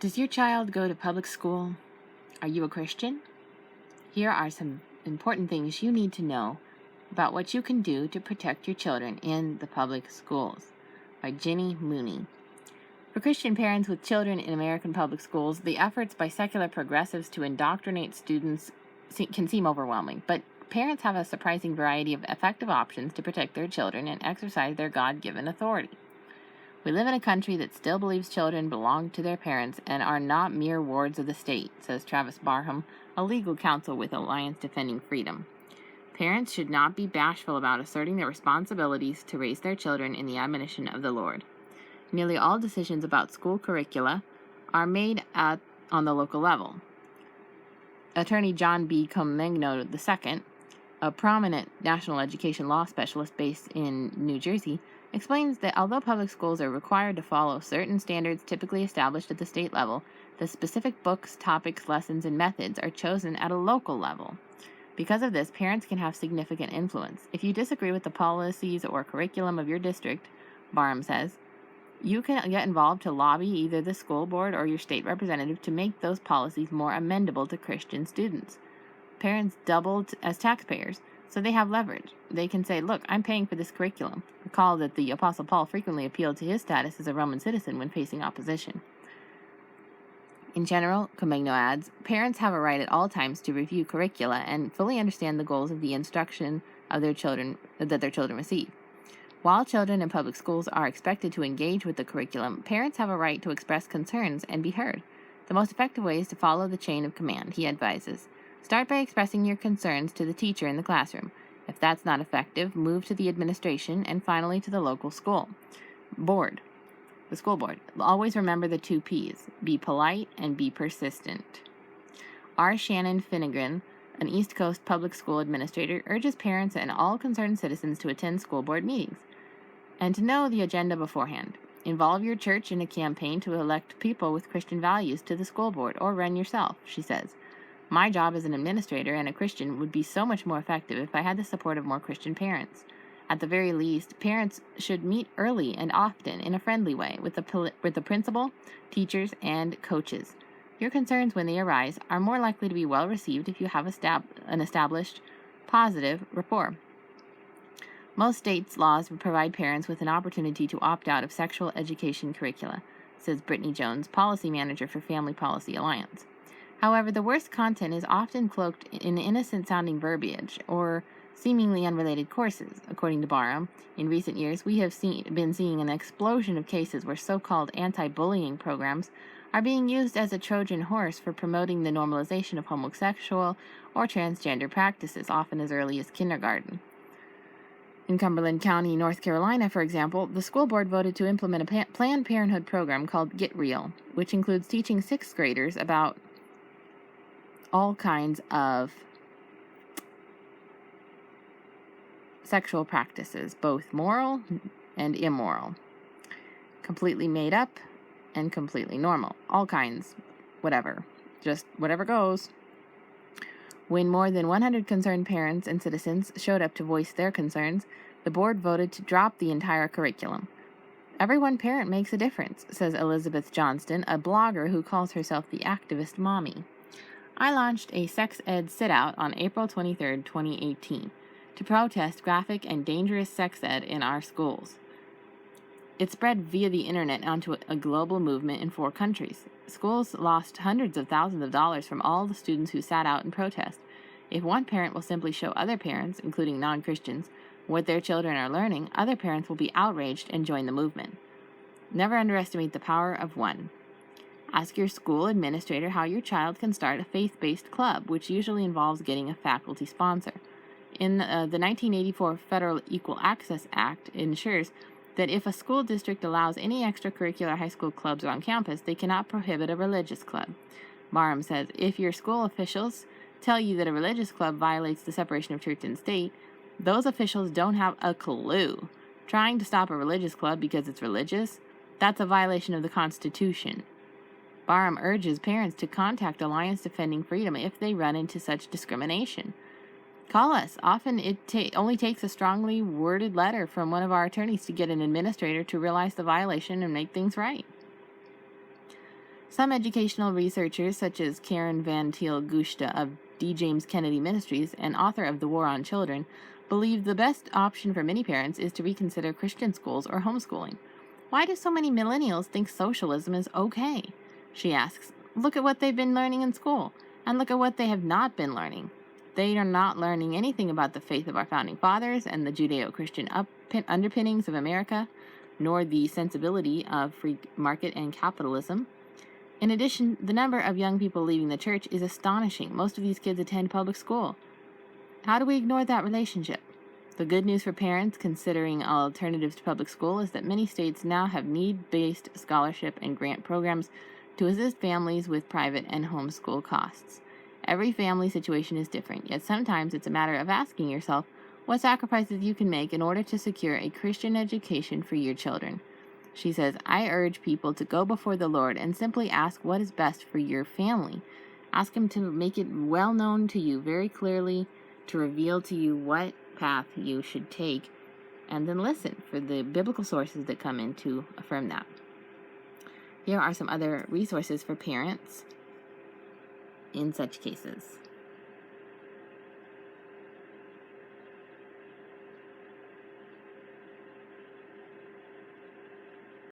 Does your child go to public school? Are you a Christian? Here are some important things you need to know about what you can do to protect your children in the public schools, by Ginny Mooney. For Christian parents with children in American public schools, the efforts by secular progressives to indoctrinate students can seem overwhelming, but parents have a surprising variety of effective options to protect their children and exercise their God-given authority. We live in a country that still believes children belong to their parents and are not mere wards of the state, says Travis Barham, a legal counsel with Alliance Defending Freedom. Parents should not be bashful about asserting their responsibilities to raise their children in the admonition of the Lord. Nearly all decisions about school curricula are made on the local level. Attorney John B. Comegno II, a prominent national education law specialist based in New Jersey, explains that although public schools are required to follow certain standards typically established at the state level, the specific books, topics, lessons, and methods are chosen at a local level. Because of this, parents can have significant influence. If you disagree with the policies or curriculum of your district, Barham says, you can get involved to lobby either the school board or your state representative to make those policies more amendable to Christian students. Parents doubled as taxpayers, so they have leverage. They can say, look, I'm paying for this curriculum. Recall that the Apostle Paul frequently appealed to his status as a Roman citizen when facing opposition. In general, Comegno adds, parents have a right at all times to review curricula and fully understand the goals of the instruction of their children that their children receive. While children in public schools are expected to engage with the curriculum, parents have a right to express concerns and be heard. The most effective way is to follow the chain of command, he advises. Start by expressing your concerns to the teacher in the classroom. If that's not effective, move to the administration and finally to the local school board. The school board. Always remember the 2 P's. Be polite and be persistent. R. Shannon Finnegan, an East Coast public school administrator, urges parents and all concerned citizens to attend school board meetings and to know the agenda beforehand. Involve your church in a campaign to elect people with Christian values to the school board, or run yourself, she says. My job as an administrator and a Christian would be so much more effective if I had the support of more Christian parents. At the very least, parents should meet early and often in a friendly way with the principal, teachers, and coaches. Your concerns, when they arise, are more likely to be well received if you have an established, positive rapport. Most states' laws provide parents with an opportunity to opt out of sexual education curricula, says Brittany Jones, policy manager for Family Policy Alliance. However, the worst content is often cloaked in innocent-sounding verbiage or seemingly unrelated courses. According to Barham, in recent years, we have been seeing an explosion of cases where so-called anti-bullying programs are being used as a Trojan horse for promoting the normalization of homosexual or transgender practices, often as early as kindergarten. In Cumberland County, North Carolina, for example, the school board voted to implement a Planned Parenthood program called Get Real, which includes teaching 6th graders about all kinds of sexual practices, both moral and immoral, completely made up and completely normal, all kinds, whatever, just whatever goes. When more than 100 concerned parents and citizens showed up to voice their concerns, the board voted to drop the entire curriculum. Every one parent makes a difference, says Elizabeth Johnston, a blogger who calls herself the activist mommy. I launched a sex ed sit-out on April 23, 2018, to protest graphic and dangerous sex ed in our schools. It spread via the internet onto a global movement in 4 countries. Schools lost hundreds of thousands of dollars from all the students who sat out in protest. If one parent will simply show other parents, including non-Christians, what their children are learning, other parents will be outraged and join the movement. Never underestimate the power of one. Ask your school administrator how your child can start a faith-based club, which usually involves getting a faculty sponsor. In the 1984 Federal Equal Access Act, it ensures that if a school district allows any extracurricular high school clubs on campus, they cannot prohibit a religious club. Barham says, if your school officials tell you that a religious club violates the separation of church and state, those officials don't have a clue. Trying to stop a religious club because it's religious, that's a violation of the Constitution. Barham urges parents to contact Alliance Defending Freedom if they run into such discrimination. Call us. Often it only takes a strongly worded letter from one of our attorneys to get an administrator to realize the violation and make things right. Some educational researchers, such as Karen Van Til Gushta of D. James Kennedy Ministries and author of The War on Children, believe the best option for many parents is to reconsider Christian schools or homeschooling. Why do so many millennials think socialism is okay? She asks. Look at what they've been learning in school, and look at what they have not been learning. They are not learning anything about the faith of our founding fathers and the Judeo-Christian underpinnings of America, nor the sensibility of free market and capitalism. In addition, the number of young people leaving the church is astonishing. Most of these kids attend public school. How do we ignore that relationship? The good news for parents considering alternatives to public school is that many states now have need-based scholarship and grant programs to assist families with private and homeschool costs. Every family situation is different, yet sometimes it's a matter of asking yourself what sacrifices you can make in order to secure a Christian education for your children. She says, I urge people to go before the Lord and simply ask what is best for your family. Ask Him to make it well known to you very clearly, to reveal to you what path you should take, and then listen for the biblical sources that come in to affirm that. Here are some other resources for parents in such cases.